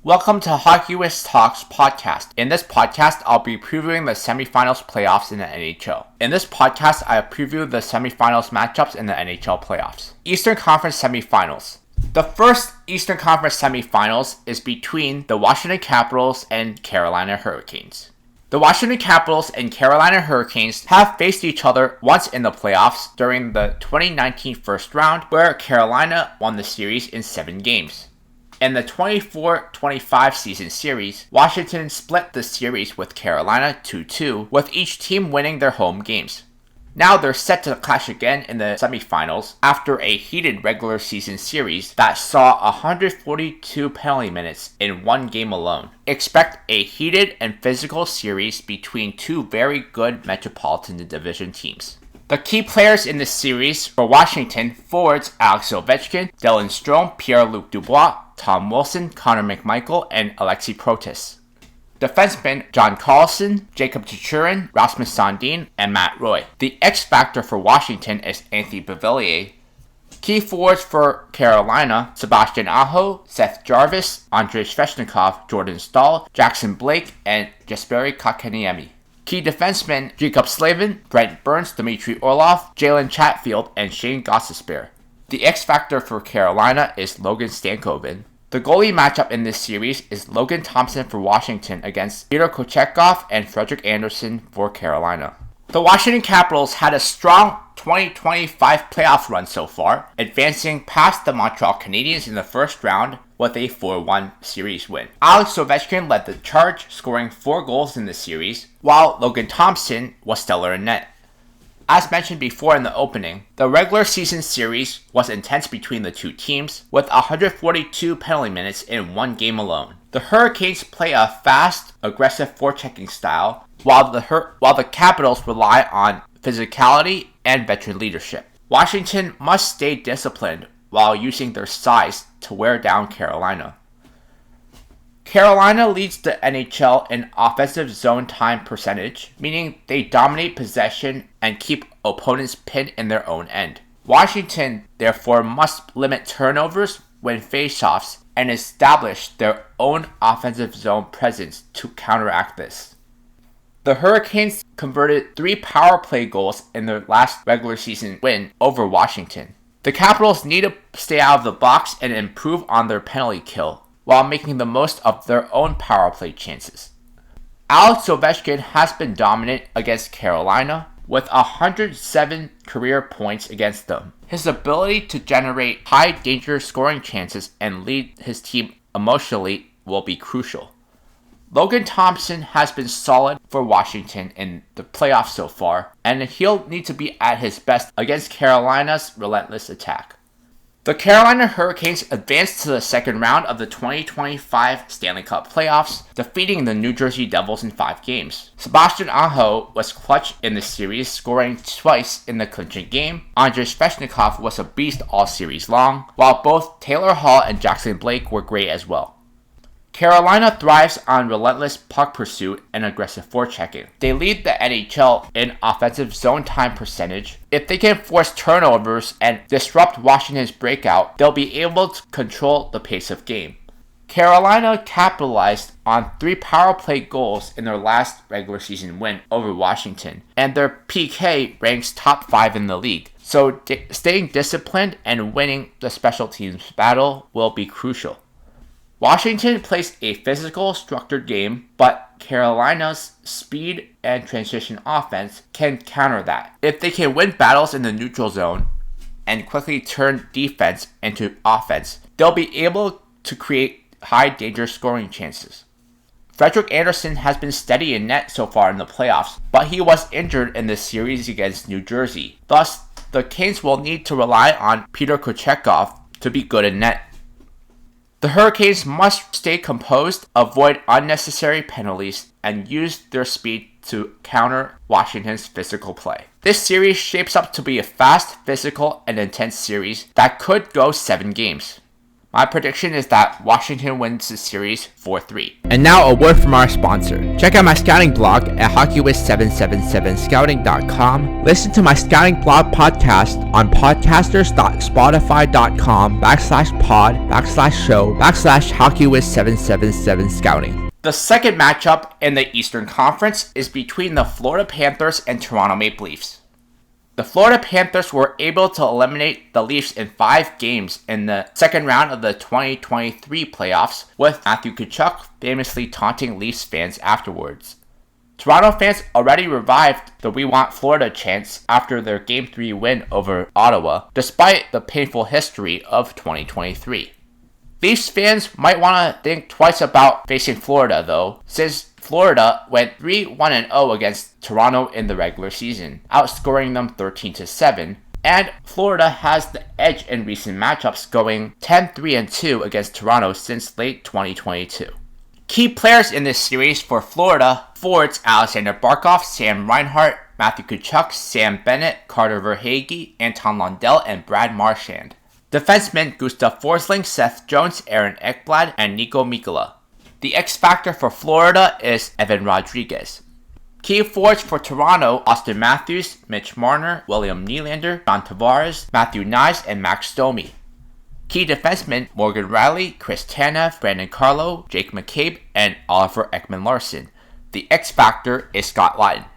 Welcome to Hockey with Talks podcast. In this podcast, I'll be previewing the Semifinals playoffs in the NHL. In this podcast, I preview the Semifinals matchups in the NHL Playoffs. Eastern Conference Semifinals. The first Eastern Conference Semifinals is between the Washington Capitals and Carolina Hurricanes. The Washington Capitals and Carolina Hurricanes have faced each other once in the playoffs during the 2019 first round, where Carolina won the series in 7 games. In the 24-25 season series, Washington split the series with Carolina 2-2, with each team winning their home games. Now they're set to clash again in the semifinals after a heated regular season series that saw 142 penalty minutes in one game alone. Expect a heated and physical series between two very good Metropolitan Division teams. The key players in this series for Washington: forwards Alex Ovechkin, Dylan Strome, Pierre-Luc Dubois, Tom Wilson, Connor McMichael, and Alexei Protas. Defensemen John Carlson, Jacob Chichurin, Rasmus Sandin, and Matt Roy. The X factor for Washington is Anthony Beauvillier. Key forwards for Carolina: Sebastian Aho, Seth Jarvis, Andrei Svechnikov, Jordan Staal, Jackson Blake, and Jesperi Kotkaniemi. Key defensemen: Jacob Slavin, Brent Burns, Dmitry Orlov, Jalen Chatfield, and Shane Gostisbehere. The X factor for Carolina is Logan Stankoven. The goalie matchup in this series is Logan Thompson for Washington against Peter Kochetkov and Frederik Andersen for Carolina. The Washington Capitals had a strong 2025 playoff run so far, advancing past the Montreal Canadiens in the first round with a 4-1 series win. Alex Ovechkin led the charge, scoring 4 goals in the series, while Logan Thompson was stellar in net. As mentioned before in the opening, the regular season series was intense between the two teams, with 142 penalty minutes in one game alone. The Hurricanes play a fast, aggressive forechecking style, while the Capitals rely on physicality and veteran leadership. Washington must stay disciplined while using their size to wear down Carolina. Carolina leads the NHL in offensive zone time percentage, meaning they dominate possession and keep opponents pinned in their own end. Washington, therefore, must limit turnovers, win faceoffs, and establish their own offensive zone presence to counteract this. The Hurricanes converted 3 power play goals in their last regular season win over Washington. The Capitals need to stay out of the box and improve on their penalty kill, while making the most of their own power play chances. Alex Ovechkin has been dominant against Carolina, with 107 career points against them. His ability to generate high danger scoring chances and lead his team emotionally will be crucial. Logan Thompson has been solid for Washington in the playoffs so far, and he'll need to be at his best against Carolina's relentless attack. The Carolina Hurricanes advanced to the second round of the 2025 Stanley Cup Playoffs, defeating the New Jersey Devils in 5 games. Sebastian Aho was clutch in the series, scoring twice in the clinching game. Andrei Svechnikov was a beast all series long, while both Taylor Hall and Jackson Blake were great as well. Carolina thrives on relentless puck pursuit and aggressive forechecking. They lead the NHL in offensive zone time percentage. If they can force turnovers and disrupt Washington's breakout, they'll be able to control the pace of game. Carolina capitalized on 3 power play goals in their last regular season win over Washington, and their PK ranks top 5 in the league. So staying disciplined and winning the special teams battle will be crucial. Washington plays a physical, structured game, but Carolina's speed and transition offense can counter that. If they can win battles in the neutral zone and quickly turn defense into offense, they'll be able to create high danger scoring chances. Frederik Andersen has been steady in net so far in the playoffs, but he was injured in the series against New Jersey. Thus, the Canes will need to rely on Peter Kochetkov to be good in net. The Hurricanes must stay composed, avoid unnecessary penalties, and use their speed to counter Washington's physical play. This series shapes up to be a fast, physical, and intense series that could go 7 games. My prediction is that Washington wins the series 4-3. And now a word from our sponsor. Check out my scouting blog at HockeyWiz777scouting.com. Listen to my scouting blog podcast on podcasters.spotify.com/pod/show/HockeyWiz777scouting. The second matchup in the Eastern Conference is between the Florida Panthers and Toronto Maple Leafs. The Florida Panthers were able to eliminate the Leafs in 5 games in the second round of the 2023 playoffs, with Matthew Tkachuk famously taunting Leafs fans afterwards. Toronto fans already revived the "We Want Florida" chants after their Game 3 win over Ottawa, despite the painful history of 2023. Leafs fans might want to think twice about facing Florida, though, since Florida went 3-1-0 against Toronto in the regular season, outscoring them 13-7, and Florida has the edge in recent matchups, going 10-3-2 against Toronto since late 2022. Key players in this series for Florida: forwards Alexander Barkov, Sam Reinhart, Matthew Tkachuk, Sam Bennett, Carter Verhaeghe, Anton Lundell, and Brad Marchand. Defensemen Gustav Forsling, Seth Jones, Aaron Ekblad, and Nico Mikkola. The X factor for Florida is Evan Rodriguez. Key forwards for Toronto: Austin Matthews, Mitch Marner, William Nylander, John Tavares, Matthew Knies, and Max Domi. Key defensemen: Morgan Riley, Chris Tanev, Brandon Carlo, Jake McCabe, and Oliver Ekman-Larsson. The X factor is Scott Laughton.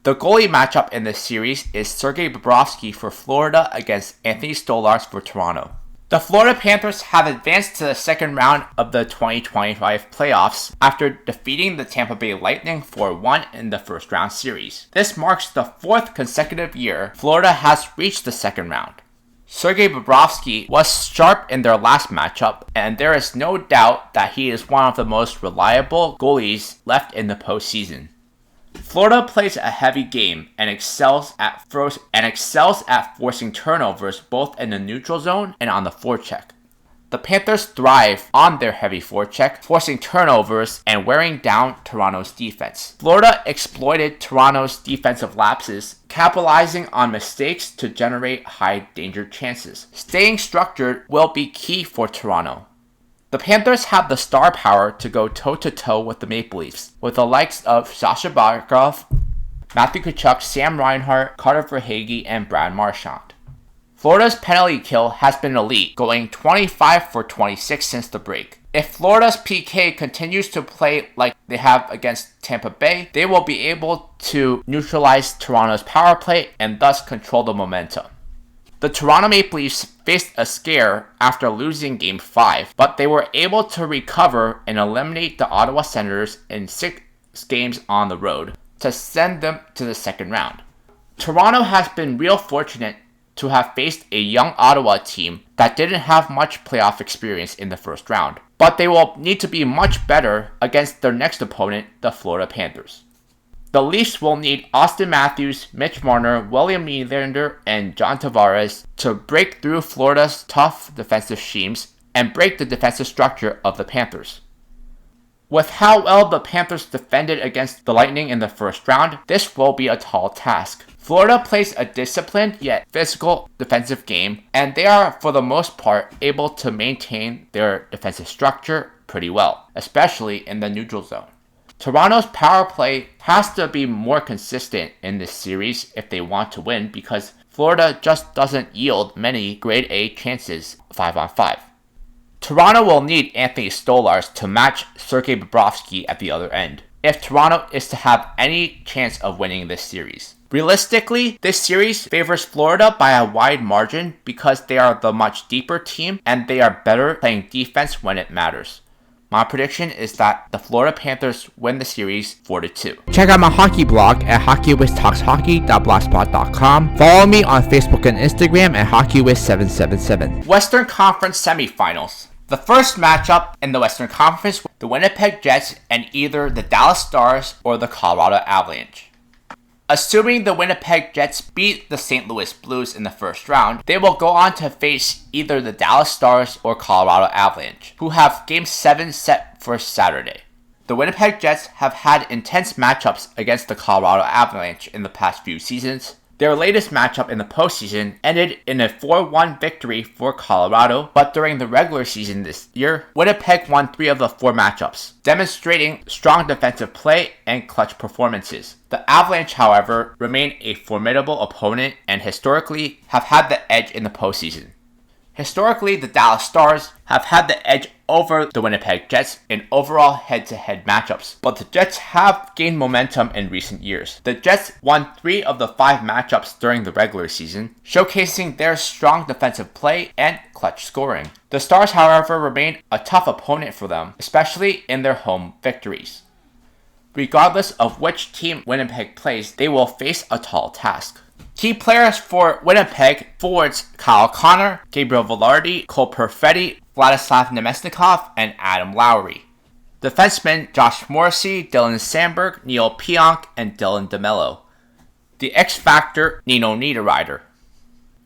The goalie matchup in this series is Sergei Bobrovsky for Florida against Anthony Stolarz for Toronto. The Florida Panthers have advanced to the second round of the 2025 playoffs after defeating the Tampa Bay Lightning 4-1 in the first round series. This marks the 4th consecutive year Florida has reached the second round. Sergei Bobrovsky was sharp in their last matchup, and there is no doubt that he is one of the most reliable goalies left in the postseason. Florida plays a heavy game and excels at forcing turnovers both in the neutral zone and on the forecheck. The Panthers thrive on their heavy forecheck, forcing turnovers and wearing down Toronto's defense. Florida exploited Toronto's defensive lapses, capitalizing on mistakes to generate high danger chances. Staying structured will be key for Toronto. The Panthers have the star power to go toe-to-toe with the Maple Leafs, with the likes of Sasha Barkov, Matthew Tkachuk, Sam Reinhart, Carter Verhaeghe, and Brad Marchand. Florida's penalty kill has been elite, going 25 for 26 since the break. If Florida's PK continues to play like they have against Tampa Bay, they will be able to neutralize Toronto's power play and thus control the momentum. The Toronto Maple Leafs faced a scare after losing Game 5, but they were able to recover and eliminate the Ottawa Senators in 6 games on the road to send them to the second round. Toronto has been real fortunate to have faced a young Ottawa team that didn't have much playoff experience in the first round, but they will need to be much better against their next opponent, the Florida Panthers. The Leafs will need Austin Matthews, Mitch Marner, William Nylander, and John Tavares to break through Florida's tough defensive schemes and break the defensive structure of the Panthers. With how well the Panthers defended against the Lightning in the first round, this will be a tall task. Florida plays a disciplined yet physical defensive game, and they are, for the most part, able to maintain their defensive structure pretty well, especially in the neutral zone. Toronto's power play has to be more consistent in this series if they want to win, because Florida just doesn't yield many grade A chances 5-on-5. Toronto will need Anthony Stolarz to match Sergei Bobrovsky at the other end, if Toronto is to have any chance of winning this series. Realistically, this series favors Florida by a wide margin because they are the much deeper team and they are better playing defense when it matters. My prediction is that the Florida Panthers win the series 4-2. Check out my hockey blog at hockeywiztalkshockey.blogspot.com. Follow me on Facebook and Instagram at hockeywiz777. Western Conference Semifinals. The first matchup in the Western Conference, the Winnipeg Jets and either the Dallas Stars or the Colorado Avalanche. Assuming the Winnipeg Jets beat the St. Louis Blues in the first round, they will go on to face either the Dallas Stars or Colorado Avalanche, who have Game 7 set for Saturday. The Winnipeg Jets have had intense matchups against the Colorado Avalanche in the past few seasons, Their latest matchup in the postseason ended in a 4-1 victory for Colorado, but during the regular season this year, Winnipeg won 3 of the 4 matchups, demonstrating strong defensive play and clutch performances. The Avalanche, however, remain a formidable opponent and historically have had the edge in the postseason. Historically, the Dallas Stars have had the edge over the Winnipeg Jets in overall head-to-head matchups, but the Jets have gained momentum in recent years. The Jets won 3 of the 5 matchups during the regular season, showcasing their strong defensive play and clutch scoring. The Stars, however, remain a tough opponent for them, especially in their home victories. Regardless of which team Winnipeg plays, they will face a tall task. Key players for Winnipeg: forwards Kyle Connor, Gabriel Velarde, Cole Perfetti, Vladislav Nemesnikov, and Adam Lowry. Defensemen Josh Morrissey, Dylan Sandberg, Neil Pionk, and Dylan DeMello. The X Factor, Nino Niederreiter.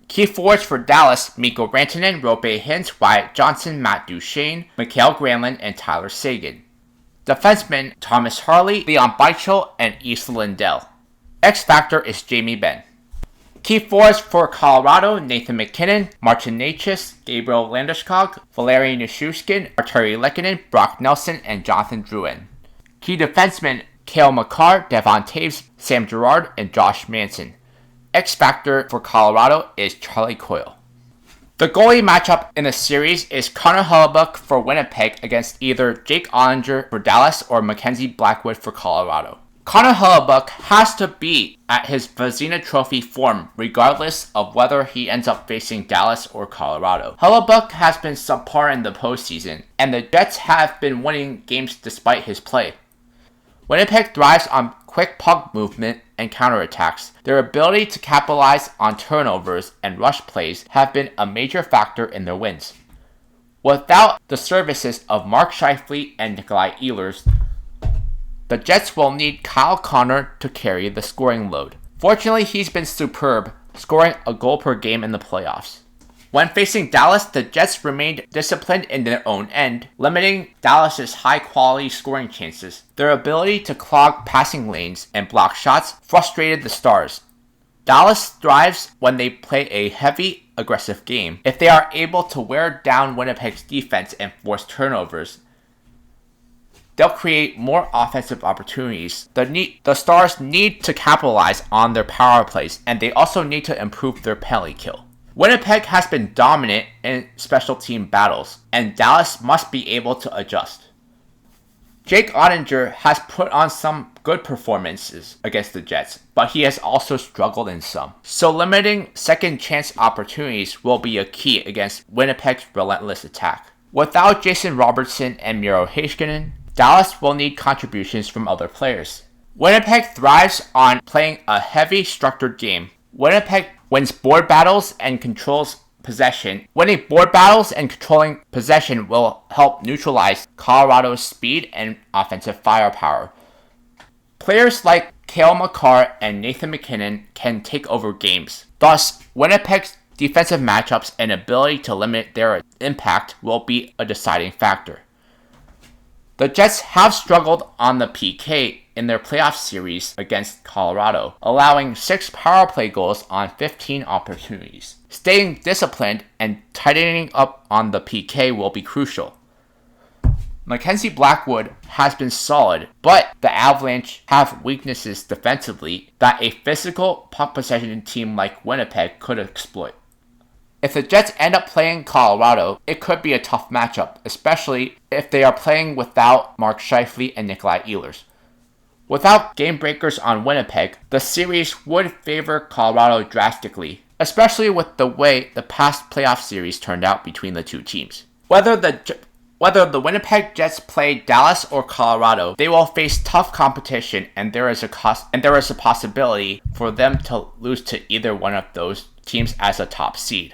Key forwards for Dallas: Mikko Rantanen, Roope Hintz, Wyatt Johnson, Matt Duchene, Mikael Granlund, and Tyler Seguin. Defensemen Thomas Harley, Leon Beichel, and Esa Lindell. X Factor is Jamie Benn. Key forwards for Colorado: Nathan MacKinnon, Martin Necas, Gabriel Landeskog, Valeri Nichushkin, Arturi Lehkonen, Brock Nelson, and Jonathan Drouin. Key defensemen Cale Makar, Devon Taves, Sam Girard, and Josh Manson. X Factor for Colorado is Charlie Coyle. The goalie matchup in the series is Connor Hellebuyck for Winnipeg against either Jake Ottinger for Dallas or Mackenzie Blackwood for Colorado. Connor Hellebuyck has to be at his Vezina Trophy form regardless of whether he ends up facing Dallas or Colorado. Hellebuyck has been subpar in the postseason, and the Jets have been winning games despite his play. Winnipeg thrives on quick puck movement and counterattacks. Their ability to capitalize on turnovers and rush plays have been a major factor in their wins. Without the services of Mark Scheifele and Nikolai Ehlers, the Jets will need Kyle Connor to carry the scoring load. Fortunately, he's been superb, scoring a goal per game in the playoffs. When facing Dallas, the Jets remained disciplined in their own end, limiting Dallas's high-quality scoring chances. Their ability to clog passing lanes and block shots frustrated the Stars. Dallas thrives when they play a heavy, aggressive game. If they are able to wear down Winnipeg's defense and force turnovers, they'll create more offensive opportunities. The Stars need to capitalize on their power plays, and they also need to improve their penalty kill. Winnipeg has been dominant in special team battles, and Dallas must be able to adjust. Jake Ottinger has put on some good performances against the Jets, but he has also struggled in some. So limiting second chance opportunities will be a key against Winnipeg's relentless attack. Without Jason Robertson and Miro Heiskanen, Dallas will need contributions from other players. Winnipeg thrives on playing a heavy, structured game. Winnipeg wins board battles and controls possession. Winning board battles and controlling possession will help neutralize Colorado's speed and offensive firepower. Players like Cale Makar and Nathan MacKinnon can take over games. Thus, Winnipeg's defensive matchups and ability to limit their impact will be a deciding factor. The Jets have struggled on the PK in their playoff series against Colorado, allowing 6 power play goals on 15 opportunities. Staying disciplined and tightening up on the PK will be crucial. Mackenzie Blackwood has been solid, but the Avalanche have weaknesses defensively that a physical puck possession team like Winnipeg could exploit. If the Jets end up playing Colorado, it could be a tough matchup, especially if they are playing without Mark Scheifele and Nikolai Ehlers. Without game breakers on Winnipeg, the series would favor Colorado drastically, especially with the way the past playoff series turned out between the two teams. Whether the Winnipeg Jets play Dallas or Colorado, they will face tough competition, and there is a possibility for them to lose to either one of those teams as a top seed.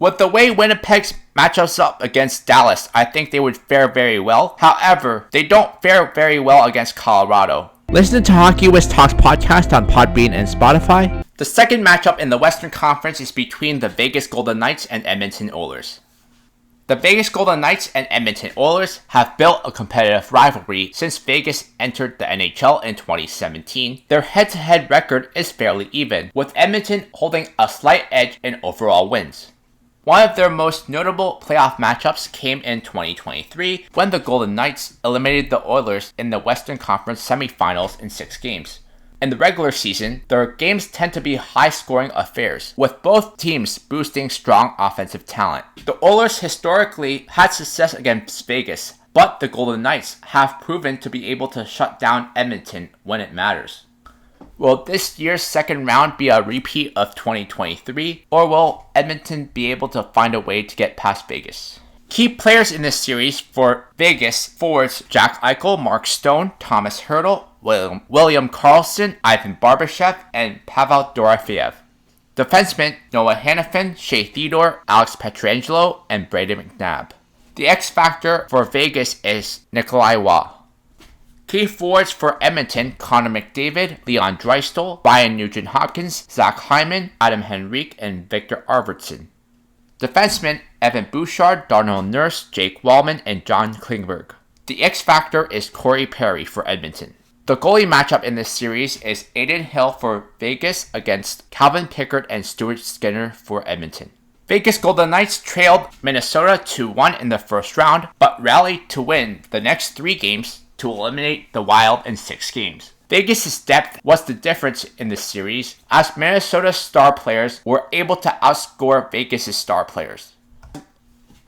With the way Winnipeg matches up against Dallas, I think they would fare very well. However, they don't fare very well against Colorado. Listen to Hockey West Talks podcast on Podbean and Spotify. The second matchup in the Western Conference is between the Vegas Golden Knights and Edmonton Oilers. The Vegas Golden Knights and Edmonton Oilers have built a competitive rivalry since Vegas entered the NHL in 2017. Their head-to-head record is fairly even, with Edmonton holding a slight edge in overall wins. One of their most notable playoff matchups came in 2023 when the Golden Knights eliminated the Oilers in the Western Conference Semifinals in 6 games. In the regular season, their games tend to be high-scoring affairs, with both teams boosting strong offensive talent. The Oilers historically had success against Vegas, but the Golden Knights have proven to be able to shut down Edmonton when it matters. Will this year's second round be a repeat of 2023, or will Edmonton be able to find a way to get past Vegas? Key players in this series for Vegas forwards Jack Eichel, Mark Stone, Thomas Hertl, William Karlsson, Ivan Barbashev, and Pavel Dorofeyev. Defensemen Noah Hanifin, Shea Theodore, Alex Pietrangelo, and Brayden McNabb. The X factor for Vegas is Nikolai Waugh. Key forwards for Edmonton, Connor McDavid, Leon Draisaitl, Ryan Nugent-Hopkins, Zach Hyman, Adam Henrique, and Victor Arvidsson. Defensemen Evan Bouchard, Darnell Nurse, Jake Wallman, and John Klingberg. The X factor is Corey Perry for Edmonton. The goalie matchup in this series is Adin Hill for Vegas against Calvin Pickard and Stuart Skinner for Edmonton. Vegas Golden Knights trailed Minnesota 2-1 in the first round, but rallied to win the next 3 games to eliminate the Wild in 6 games. Vegas' depth was the difference in this series, as Minnesota's star players were able to outscore Vegas' star players.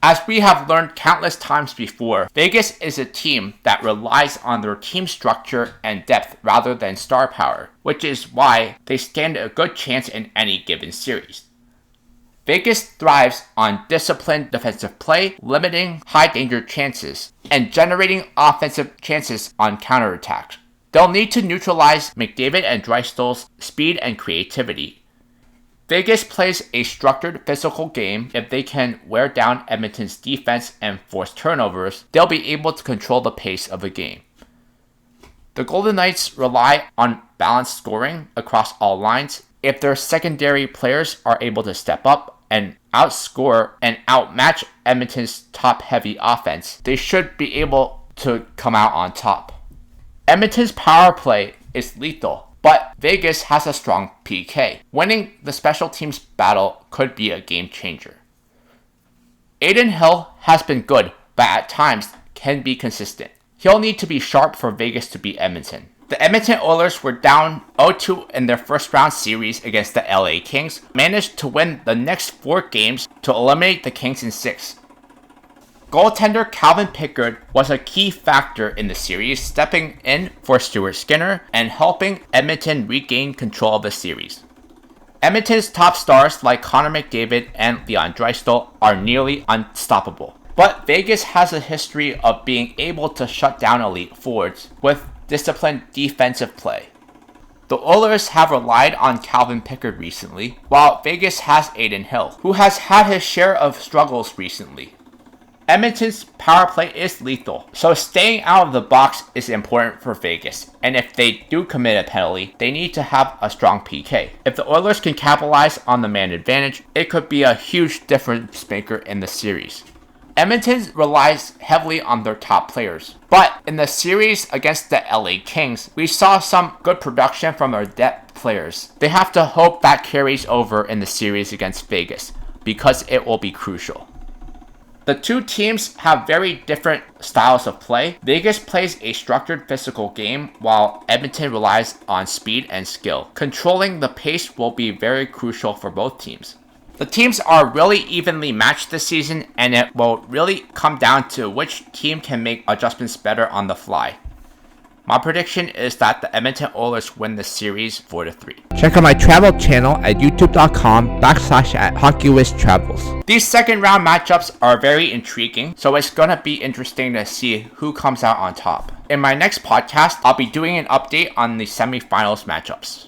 As we have learned countless times before, Vegas is a team that relies on their team structure and depth rather than star power, which is why they stand a good chance in any given series. Vegas thrives on disciplined defensive play, limiting high-danger chances, and generating offensive chances on counterattacks. They'll need to neutralize McDavid and Draisaitl's speed and creativity. Vegas plays a structured physical game. If they can wear down Edmonton's defense and force turnovers, they'll be able to control the pace of the game. The Golden Knights rely on balanced scoring across all lines. If their secondary players are able to step up and outscore and outmatch Edmonton's top-heavy offense, they should be able to come out on top. Edmonton's power play is lethal, but Vegas has a strong PK. Winning the special teams battle could be a game changer. Adin Hill has been good, but at times can be consistent. He'll need to be sharp for Vegas to beat Edmonton. The Edmonton Oilers were down 0-2 in their first round series against the LA Kings, managed to win the next 4 games to eliminate the Kings in 6. Goaltender Calvin Pickard was a key factor in the series, stepping in for Stuart Skinner and helping Edmonton regain control of the series. Edmonton's top stars like Connor McDavid and Leon Draisaitl are nearly unstoppable, but Vegas has a history of being able to shut down elite forwards with disciplined defensive play. The Oilers have relied on Calvin Pickard recently, while Vegas has Adin Hill, who has had his share of struggles recently. Edmonton's power play is lethal, so staying out of the box is important for Vegas, and if they do commit a penalty, they need to have a strong PK. If the Oilers can capitalize on the man advantage, it could be a huge difference maker in the series. Edmonton relies heavily on their top players, but in the series against the LA Kings, we saw some good production from their depth players. They have to hope that carries over in the series against Vegas, because it will be crucial. The two teams have very different styles of play. Vegas plays a structured physical game, while Edmonton relies on speed and skill. Controlling the pace will be very crucial for both teams. The teams are really evenly matched this season, and it will really come down to which team can make adjustments better on the fly. My prediction is that the Edmonton Oilers win the series 4-3. Check out my travel channel at youtube.com/HockeyWizTravels. These second round matchups are very intriguing, so it's going to be interesting to see who comes out on top. In my next podcast, I'll be doing an update on the semifinals matchups.